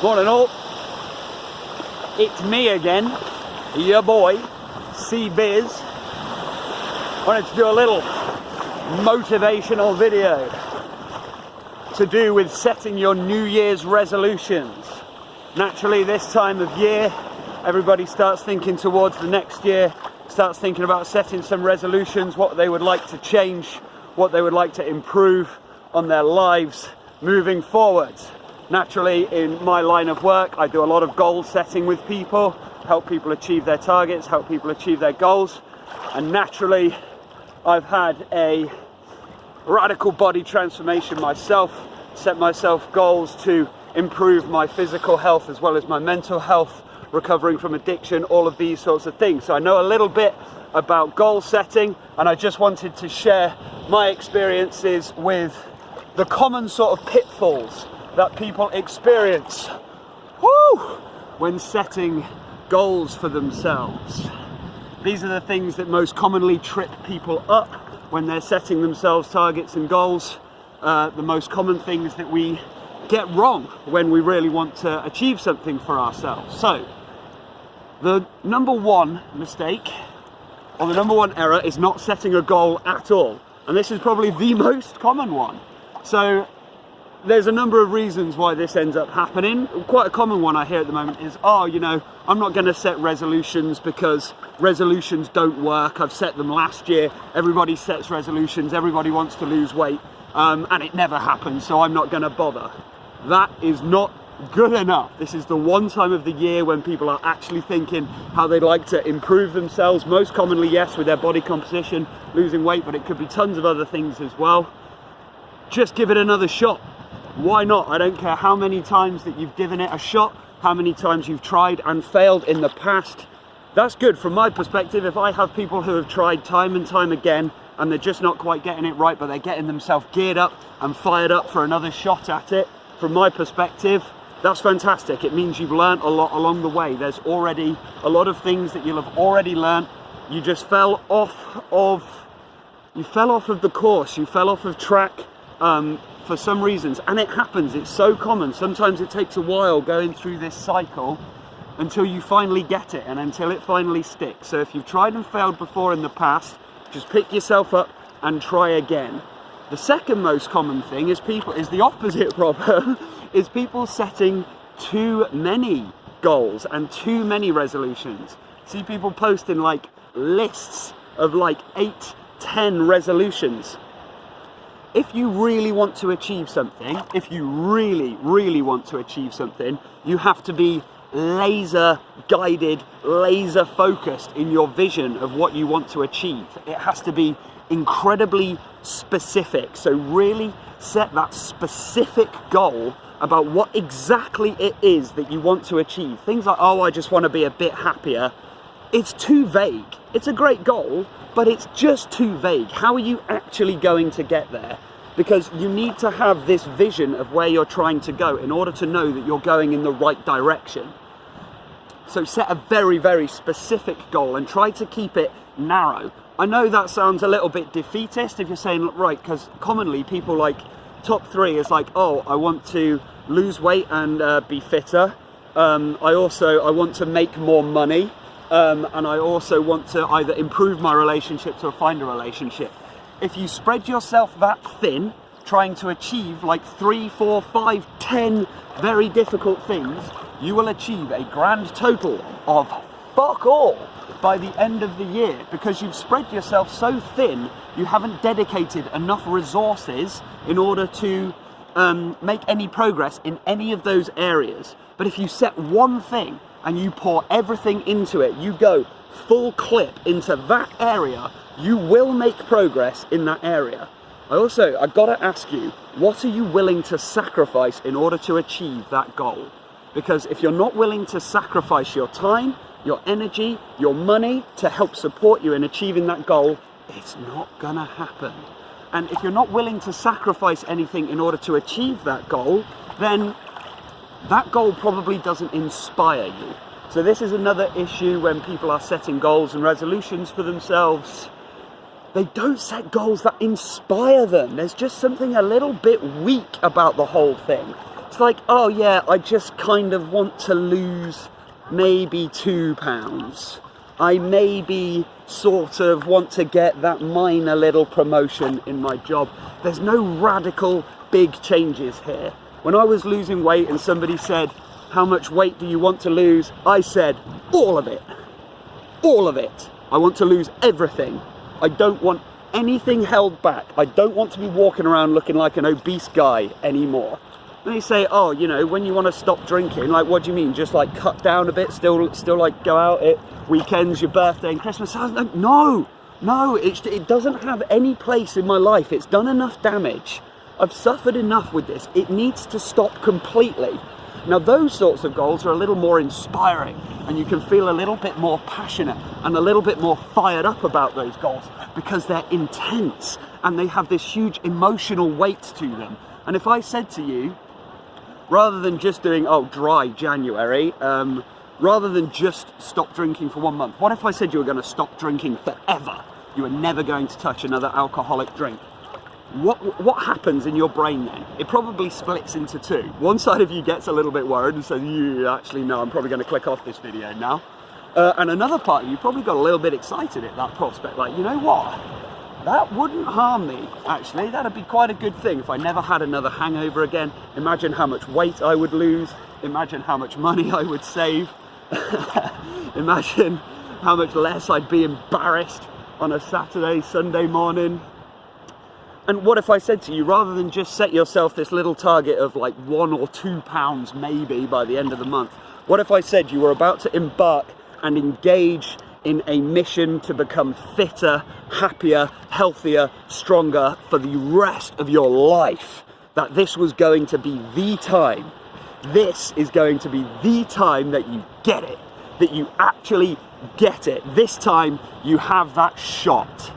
Morning all, it's me again, your boy, C-Biz. Wanted to do a little motivational video to do with setting your New Year's resolutions. Naturally, this time of year, everybody starts thinking towards the next year, starts thinking about setting some resolutions, what they would like to change, what they would like to improve on their lives moving forwards. Naturally, in my line of work, I do a lot of goal setting with people, help people achieve their targets, help people achieve their goals. And naturally, I've had a radical body transformation myself, set myself goals to improve my physical health as well as my mental health, recovering from addiction, all of these sorts of things. So I know a little bit about goal setting, and I just wanted to share my experiences with the common sort of pitfalls that people experience when setting goals for themselves. These are the things that most commonly trip people up when they're setting themselves targets and goals. The most common things that we get wrong when we really want to achieve something for ourselves. So, the number one mistake, or the number one error, is not setting a goal at all. And this is probably the most common one. So, there's a number of reasons why this ends up happening. Quite a common one I hear at the moment is, oh, you know, I'm not going to set resolutions because resolutions don't work. I've set them last year. Everybody sets resolutions. Everybody wants to lose weight. And it never happens, so I'm not going to bother. That is not good enough. This is the one time of the year when people are actually thinking how they'd like to improve themselves. Most commonly, yes, with their body composition, losing weight, but it could be tons of other things as well. Just give it another shot. Why not? I don't care how many times that you've given it a shot, how many times you've tried and failed in the past. That's good from my perspective. If I have people who have tried time and time again and they're just not quite getting it right, but they're getting themselves geared up and fired up for another shot at it, from my perspective, that's fantastic. It means you've learned a lot along the way. There's already a lot of things that you'll have already learned. You just fell off of the course. You fell off of track for some reasons, and it happens. It's so common. Sometimes it takes a while going through this cycle until you finally get it and until it finally sticks. So if you've tried and failed before in the past, just pick yourself up and try again. The second most common thing is the opposite problem, is people setting too many goals and too many resolutions. See people posting like lists of like 8, 10 resolutions. If you really want to achieve something, you have to be laser guided, laser focused in your vision of what you want to achieve. It has to be incredibly specific. So really set that specific goal about what exactly it is that you want to achieve. Things like, oh, I just want to be a bit happier. It's too vague. It's a great goal, but it's just too vague. How are you actually going to get there? Because you need to have this vision of where you're trying to go in order to know that you're going in the right direction. So set a very, very specific goal and try to keep it narrow. I know that sounds a little bit defeatist if you're saying, right, because commonly people like top 3 is like, oh, I want to lose weight and be fitter. I want to make more money. And I also want to either improve my relationships or find a relationship. If you spread yourself that thin, trying to achieve like 3, 4, 5, 10 very difficult things, you will achieve a grand total of fuck all by the end of the year, because you've spread yourself so thin, you haven't dedicated enough resources in order to make any progress in any of those areas. But if you set one thing and you pour everything into it, you go full clip into that area, you will make progress in that area. I've got to ask you, what are you willing to sacrifice in order to achieve that goal? Because if you're not willing to sacrifice your time, your energy, your money to help support you in achieving that goal, it's not gonna happen. And if you're not willing to sacrifice anything in order to achieve that goal, then that goal probably doesn't inspire you. So this is another issue when people are setting goals and resolutions for themselves. They don't set goals that inspire them. There's just something a little bit weak about the whole thing. It's like, oh yeah, I just kind of want to lose maybe 2 pounds. I maybe sort of want to get that minor little promotion in my job. There's no radical big changes here. When I was losing weight and somebody said, how much weight do you want to lose? I said, all of it. All of it. I want to lose everything. I don't want anything held back. I don't want to be walking around looking like an obese guy anymore. And they say, oh, you know, when you want to stop drinking, like, what do you mean? Just like cut down a bit, still like go out at weekends, your birthday and Christmas? No, it doesn't have any place in my life. It's done enough damage. I've suffered enough with this. It needs to stop completely. Now, those sorts of goals are a little more inspiring, and you can feel a little bit more passionate and a little bit more fired up about those goals because they're intense and they have this huge emotional weight to them. And if I said to you, rather than just doing, oh, dry January, rather than just stop drinking for 1 month, what if I said you were going to stop drinking forever? You were never going to touch another alcoholic drink. What happens in your brain then? It probably splits into two. One side of you gets a little bit worried and says, yeah, actually, no, I'm probably going to click off this video now. And another part of you probably got a little bit excited at that prospect. Like, you know what? That wouldn't harm me, actually. That'd be quite a good thing if I never had another hangover again. Imagine how much weight I would lose. Imagine how much money I would save. Imagine how much less I'd be embarrassed on a Saturday, Sunday morning. And what if I said to you, rather than just set yourself this little target of like 1 or 2 pounds maybe by the end of the month, what if I said you were about to embark and engage in a mission to become fitter, happier, healthier, stronger for the rest of your life? That this was going to be the time. This is going to be the time that you get it, that you actually get it. This time you have that shot.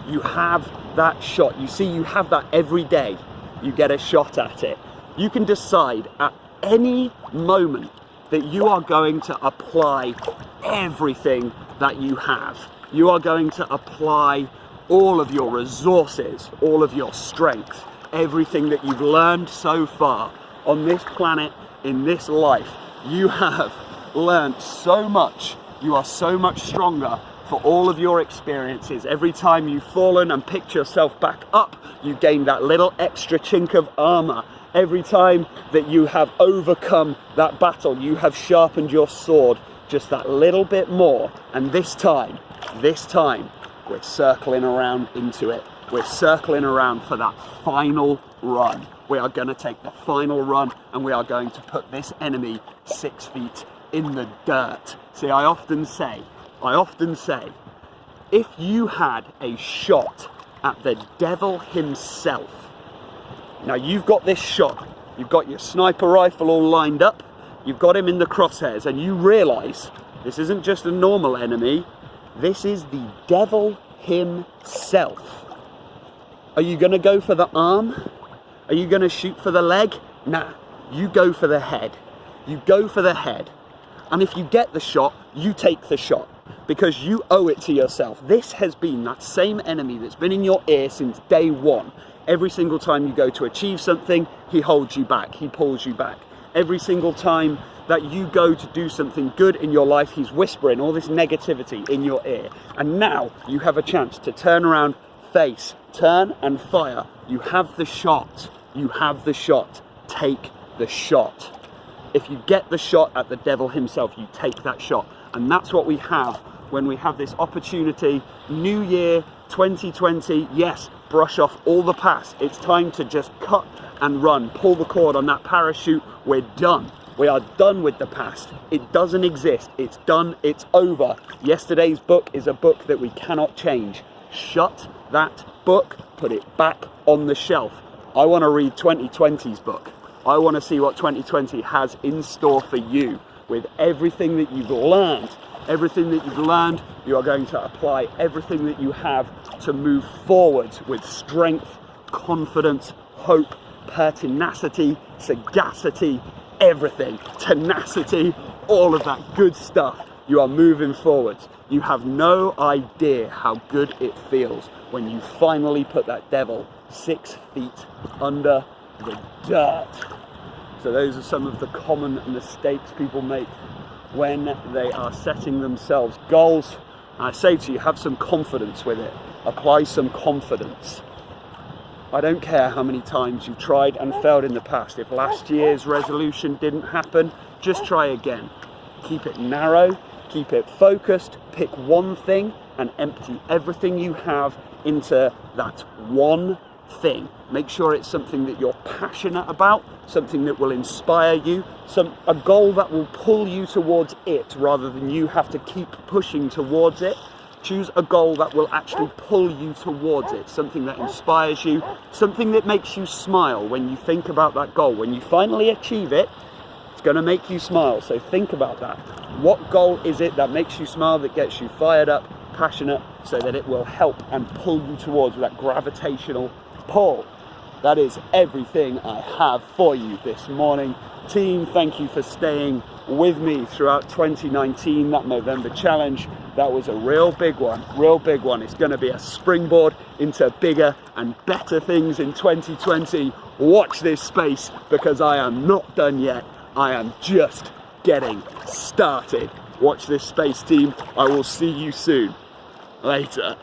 You have that shot. You see, you have that every day. You get a shot at it. You can decide at any moment that you are going to apply everything that you have. You are going to apply all of your resources, all of your strength, everything that you've learned so far on this planet, in this life. You have learned so much. You are so much stronger for all of your experiences. Every time you've fallen and picked yourself back up, you gain that little extra chink of armor. Every time that you have overcome that battle, you have sharpened your sword just that little bit more. And this time, we're circling around into it. We're circling around for that final run. We are going to take the final run and we are going to put this enemy 6 feet in the dirt. See, I often say, if you had a shot at the devil himself, now you've got this shot, you've got your sniper rifle all lined up, you've got him in the crosshairs, and you realise this isn't just a normal enemy, this is the devil himself. Are you going to go for the arm? Are you going to shoot for the leg? Nah, you go for the head. You go for the head. And if you get the shot, you take the shot. Because you owe it to yourself. This has been that same enemy that's been in your ear since day one. Every single time you go to achieve something, he holds you back, he pulls you back. Every single time that you go to do something good in your life, he's whispering all this negativity in your ear. And now you have a chance to turn around, face, turn and fire. You have the shot. You have the shot. Take the shot. If you get the shot at the devil himself, you take that shot. And that's what we have when we have this opportunity. New year 2020, yes, brush off all the past. It's time to just cut and run. Pull the cord on that parachute. We're done. We are done with the past. It doesn't exist. It's done. It's over. Yesterday's book is a book that we cannot change. Shut that book. Put it back on the shelf. I want to read 2020's book. I want to see what 2020 has in store for you. With everything that you've learned, you are going to apply everything that you have to move forward with strength, confidence, hope, pertinacity, sagacity, everything, tenacity, all of that good stuff. You are moving forward. You have no idea how good it feels when you finally put that devil 6 feet under the dirt. So those are some of the common mistakes people make when they are setting themselves goals. I say to you, have some confidence with it. Apply some confidence. I don't care how many times you've tried and failed in the past. If last year's resolution didn't happen, just try again. Keep it narrow, keep it focused, pick one thing and empty everything you have into that one thing. Make sure it's something that you're passionate about, something that will inspire you, a goal that will pull you towards it rather than you have to keep pushing towards it. Choose a goal that will actually pull you towards it, something that inspires you, something that makes you smile when you think about that goal. When you finally achieve it, it's going to make you smile. So think about that. What goal is it that makes you smile, that gets you fired up, passionate, so that it will help and pull you towards that gravitational pull? That is everything I have for you this morning. Team, thank you for staying with me throughout 2019, that November challenge. That was a real big one. It's going to be a springboard into bigger and better things in 2020. Watch this space, because I am not done yet. I am just getting started. Watch this space, team. I will see you soon. Later.